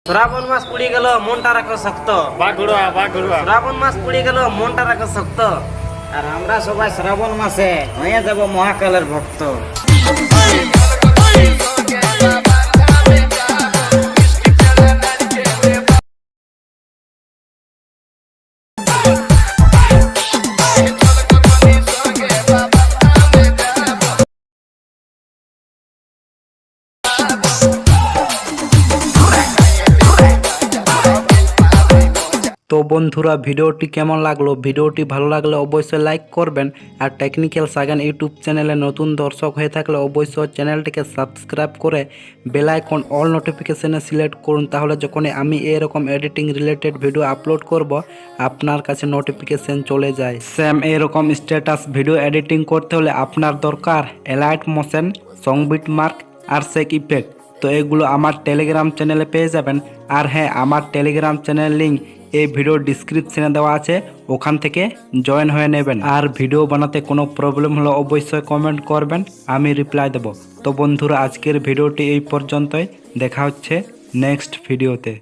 শ্রাবণ মাস পুড়ে গেল, মনটা রাখো শক্ত। শ্রাবণ মাস পুড়ে গেল, মনটা রাখো শক্ত। আর আমরা সবাই শ্রাবণ মাসে হয়ে যাব মহাকালের ভক্ত। তো বন্ধুরা, ভিডিওটি কেমন লাগলো? ভিডিওটি ভালো লাগলে অবশ্যই লাইক করবেন। আর টেকনিক্যাল সাগেন ইউটিউব চ্যানেলে নতুন দর্শক হয়ে থাকলে অবশ্যই চ্যানেলটিকে সাবস্ক্রাইব করে বেল আইকন অল নোটিফিকেশনে সিলেক্ট করুন। তাহলে যখনই আমি এরকম এডিটিং রিলেটেড ভিডিও আপলোড করব আপনার কাছে নোটিফিকেশন চলে যায়। সেম এরকম স্ট্যাটাস ভিডিও এডিটিং করতে হলে আপনার দরকার এলাইট মোশন, সংবিট মার্ক আর শেক ইফেক্ট। তো এগুলো আমার টেলিগ্রাম চ্যানেলে পেয়ে যাবেন। আর হ্যাঁ, আমার টেলিগ্রাম চ্যানেল লিঙ্ক এই ভিডিও ডিসক্রিপশনে দেওয়া আছে, ওখান থেকে জয়েন হয়ে নেবেন। আর ভিডিও বানাতে কোনো প্রবলেম হলে অবশ্যই কমেন্ট করবেন, আমি রিপ্লাই দেব। তো বন্ধুরা, আজকের ভিডিওটি এই পর্যন্তই। দেখা হচ্ছে নেক্সট ভিডিওতে।